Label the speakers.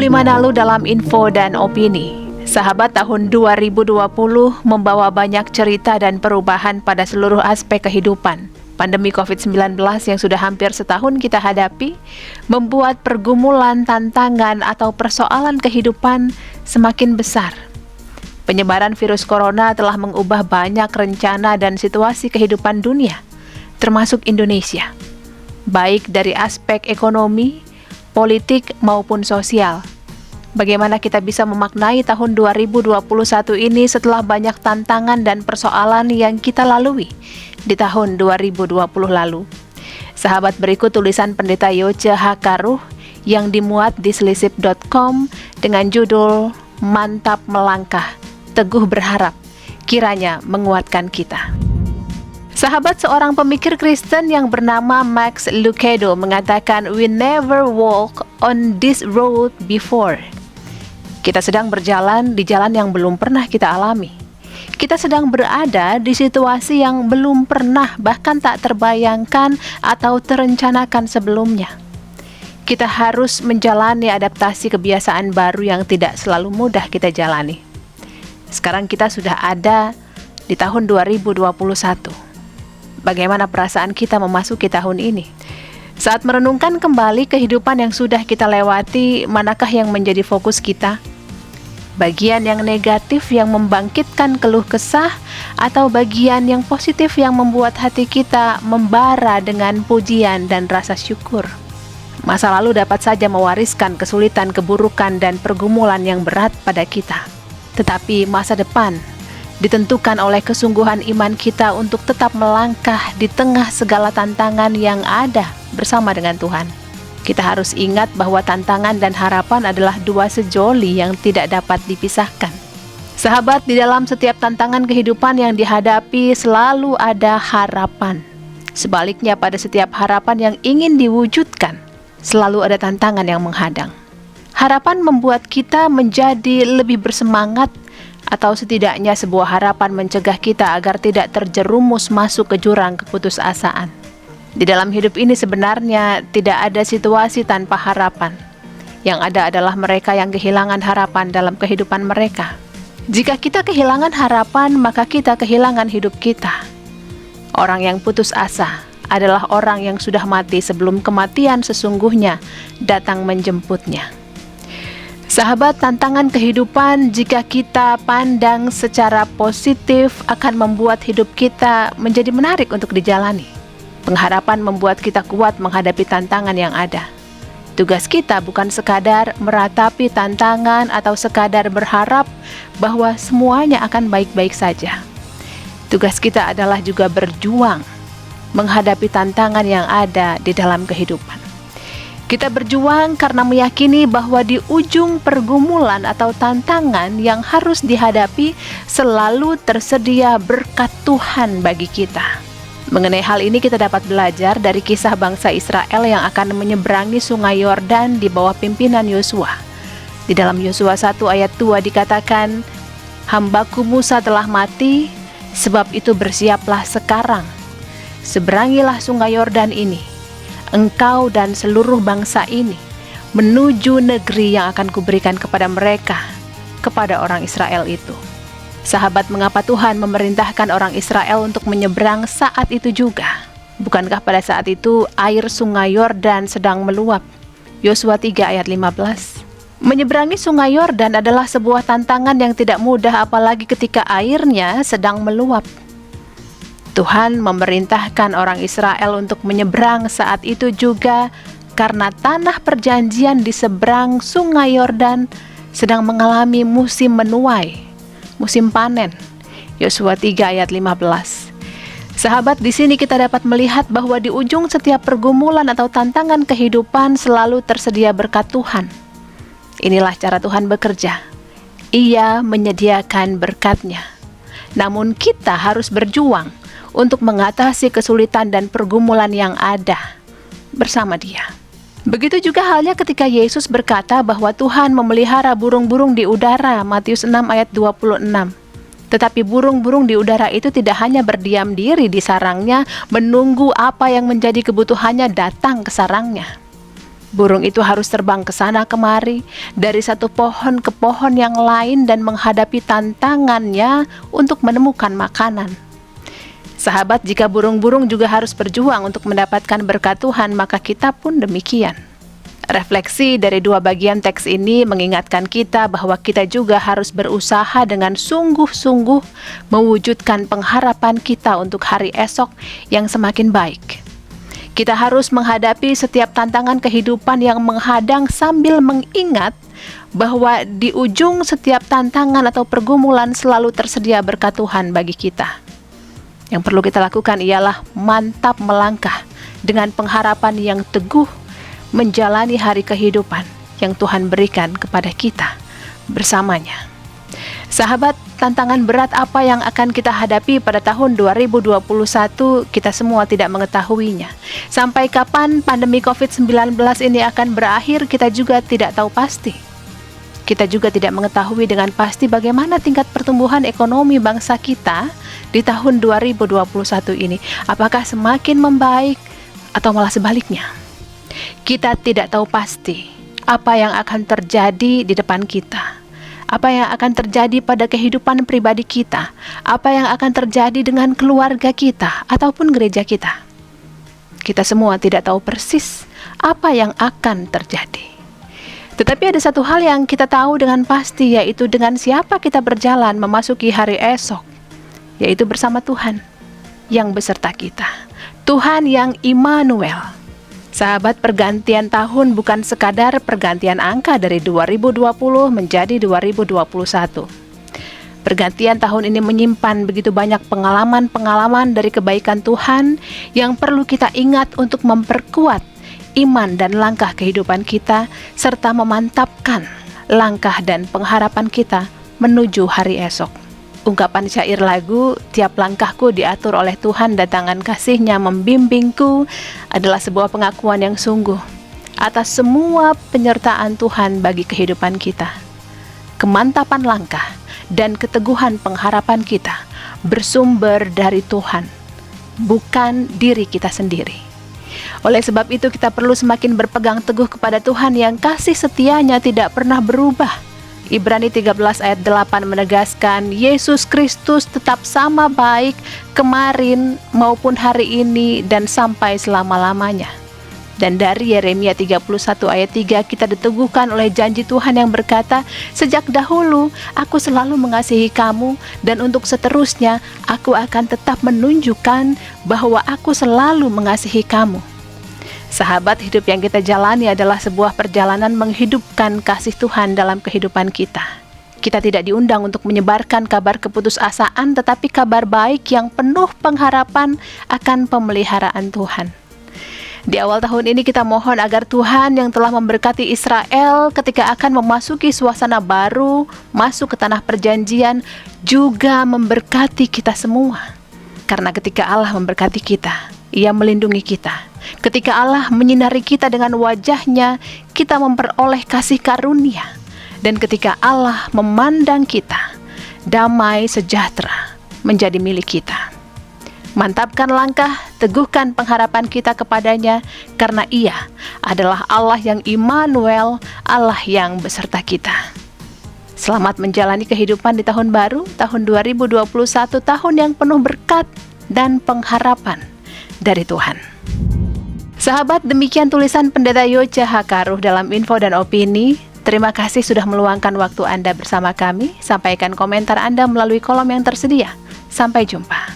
Speaker 1: Nalu dalam info dan opini. Sahabat, tahun 2020 membawa banyak cerita dan perubahan pada seluruh aspek kehidupan. Pandemi COVID-19 yang sudah hampir setahun kita hadapi membuat pergumulan, tantangan, atau persoalan kehidupan semakin besar. Penyebaran virus corona telah mengubah banyak rencana dan situasi kehidupan dunia, termasuk Indonesia, baik dari aspek ekonomi, politik, maupun sosial. Bagaimana kita bisa memaknai tahun 2021 ini setelah banyak tantangan dan persoalan yang kita lalui di tahun 2020 lalu? Sahabat, berikut tulisan Pendeta Yoce Hakaruh yang dimuat di selisip.com dengan judul Mantap Melangkah, Teguh Berharap, kiranya menguatkan kita. Sahabat, seorang pemikir Kristen yang bernama Max Lucado mengatakan, "We never walk on this road before." Kita sedang berjalan di jalan yang belum pernah kita alami. Kita sedang berada di situasi yang belum pernah, bahkan tak terbayangkan atau terencanakan sebelumnya. Kita harus menjalani adaptasi kebiasaan baru yang tidak selalu mudah kita jalani. Sekarang kita sudah ada di tahun 2021. Bagaimana perasaan kita memasuki tahun ini? Saat merenungkan kembali kehidupan yang sudah kita lewati, manakah yang menjadi fokus kita? Bagian yang negatif yang membangkitkan keluh kesah, atau bagian yang positif yang membuat hati kita membara dengan pujian dan rasa syukur? Masa lalu dapat saja mewariskan kesulitan, keburukan, dan pergumulan yang berat pada kita. Tetapi masa depan ditentukan oleh kesungguhan iman kita untuk tetap melangkah di tengah segala tantangan yang ada bersama dengan Tuhan. Kita harus ingat bahwa tantangan dan harapan adalah dua sejoli yang tidak dapat dipisahkan. Sahabat, di dalam setiap tantangan kehidupan yang dihadapi selalu ada harapan. Sebaliknya, pada setiap harapan yang ingin diwujudkan, selalu ada tantangan yang menghadang. Harapan membuat kita menjadi lebih bersemangat, atau setidaknya sebuah harapan mencegah kita agar tidak terjerumus masuk ke jurang keputusasaan. Di dalam hidup ini sebenarnya tidak ada situasi tanpa harapan. Yang ada adalah mereka yang kehilangan harapan dalam kehidupan mereka. Jika kita kehilangan harapan, maka kita kehilangan hidup kita. Orang yang putus asa adalah orang yang sudah mati sebelum kematian sesungguhnya datang menjemputnya. Sahabat, tantangan kehidupan jika kita pandang secara positif akan membuat hidup kita menjadi menarik untuk dijalani. Pengharapan membuat kita kuat menghadapi tantangan yang ada. Tugas kita bukan sekadar meratapi tantangan atau sekadar berharap bahwa semuanya akan baik-baik saja. Tugas kita adalah juga berjuang menghadapi tantangan yang ada di dalam kehidupan. Kita berjuang karena meyakini bahwa di ujung pergumulan atau tantangan yang harus dihadapi selalu tersedia berkat Tuhan bagi kita. Mengenai hal ini kita dapat belajar dari kisah bangsa Israel yang akan menyeberangi sungai Yordan di bawah pimpinan Yosua. Di dalam Yosua 1 ayat 2 dikatakan, "Hambaku Musa telah mati, sebab itu bersiaplah sekarang. Seberangilah sungai Yordan ini, engkau dan seluruh bangsa ini, menuju negeri yang akan kuberikan kepada mereka," kepada orang Israel itu. Sahabat, mengapa Tuhan memerintahkan orang Israel untuk menyeberang saat itu juga? Bukankah pada saat itu air sungai Yordan sedang meluap? Yosua 3 ayat 15. Menyeberangi sungai Yordan adalah sebuah tantangan yang tidak mudah, apalagi ketika airnya sedang meluap. Tuhan memerintahkan orang Israel untuk menyeberang saat itu juga karena tanah perjanjian di seberang sungai Yordan sedang mengalami musim menuai, musim panen. Yosua 3 ayat 15. Sahabat, di sini kita dapat melihat bahwa di ujung setiap pergumulan atau tantangan kehidupan selalu tersedia berkat Tuhan. Inilah cara Tuhan bekerja. Ia menyediakan berkat-Nya. Namun kita harus berjuang untuk mengatasi kesulitan dan pergumulan yang ada bersama Dia. Begitu juga halnya ketika Yesus berkata bahwa Tuhan memelihara burung-burung di udara, Matius 6 ayat 26. Tetapi burung-burung di udara itu tidak hanya berdiam diri di sarangnya, menunggu apa yang menjadi kebutuhannya datang ke sarangnya. Burung itu harus terbang ke sana kemari, dari satu pohon ke pohon yang lain dan menghadapi tantangannya untuk menemukan makanan. Sahabat, jika burung-burung juga harus berjuang untuk mendapatkan berkat Tuhan, maka kita pun demikian. Refleksi dari dua bagian teks ini mengingatkan kita bahwa kita juga harus berusaha dengan sungguh-sungguh mewujudkan pengharapan kita untuk hari esok yang semakin baik. Kita harus menghadapi setiap tantangan kehidupan yang menghadang sambil mengingat bahwa di ujung setiap tantangan atau pergumulan selalu tersedia berkat Tuhan bagi kita. Yang perlu kita lakukan ialah mantap melangkah dengan pengharapan yang teguh menjalani hari kehidupan yang Tuhan berikan kepada kita bersamanya. Sahabat, tantangan berat apa yang akan kita hadapi pada tahun 2021 kita semua tidak mengetahuinya. Sampai kapan pandemi COVID-19 ini akan berakhir kita juga tidak tahu pasti. Kita juga tidak mengetahui dengan pasti bagaimana tingkat pertumbuhan ekonomi bangsa kita di tahun 2021 ini. Apakah semakin membaik atau malah sebaliknya? Kita tidak tahu pasti apa yang akan terjadi di depan kita. Apa yang akan terjadi pada kehidupan pribadi kita, apa yang akan terjadi dengan keluarga kita ataupun gereja kita. Kita semua tidak tahu persis apa yang akan terjadi. Tetapi ada satu hal yang kita tahu dengan pasti, yaitu dengan siapa kita berjalan memasuki hari esok, yaitu bersama Tuhan yang beserta kita. Tuhan yang Immanuel. Sahabat, pergantian tahun bukan sekadar pergantian angka dari 2020 menjadi 2021. Pergantian tahun ini menyimpan begitu banyak pengalaman-pengalaman dari kebaikan Tuhan yang perlu kita ingat untuk memperkuat iman dan langkah kehidupan kita, serta memantapkan langkah dan pengharapan kita menuju hari esok. Ungkapan syair lagu, tiap langkahku diatur oleh Tuhan dan tangan kasih-Nya membimbingku, adalah sebuah pengakuan yang sungguh atas semua penyertaan Tuhan bagi kehidupan kita. Kemantapan langkah dan keteguhan pengharapan kita bersumber dari Tuhan, bukan diri kita sendiri. Oleh sebab itu kita perlu semakin berpegang teguh kepada Tuhan yang kasih setia-Nya tidak pernah berubah. Ibrani 13 ayat 8 menegaskan, Yesus Kristus tetap sama baik kemarin maupun hari ini dan sampai selama-lamanya. Dan dari Yeremia 31 ayat 3 kita diteguhkan oleh janji Tuhan yang berkata, sejak dahulu aku selalu mengasihi kamu dan untuk seterusnya aku akan tetap menunjukkan bahwa aku selalu mengasihi kamu. Sahabat, hidup yang kita jalani adalah sebuah perjalanan menghidupkan kasih Tuhan dalam kehidupan kita. Kita tidak diundang untuk menyebarkan kabar keputusasaan, tetapi kabar baik yang penuh pengharapan akan pemeliharaan Tuhan. Di awal tahun ini kita mohon agar Tuhan yang telah memberkati Israel ketika akan memasuki suasana baru, masuk ke tanah perjanjian, juga memberkati kita semua. Karena ketika Allah memberkati kita, Ia melindungi kita. Ketika Allah menyinari kita dengan wajah-Nya, kita memperoleh kasih karunia. Dan ketika Allah memandang kita, damai sejahtera menjadi milik kita. Mantapkan langkah, teguhkan pengharapan kita kepada-Nya, karena Ia adalah Allah yang Immanuel, Allah yang beserta kita. Selamat menjalani kehidupan di tahun baru, tahun 2021, tahun yang penuh berkat dan pengharapan dari Tuhan. Sahabat, demikian tulisan Pendeta Yocha Hakaruh dalam Info dan Opini. Terima kasih sudah meluangkan waktu Anda bersama kami. Sampaikan komentar Anda melalui kolom yang tersedia. Sampai jumpa.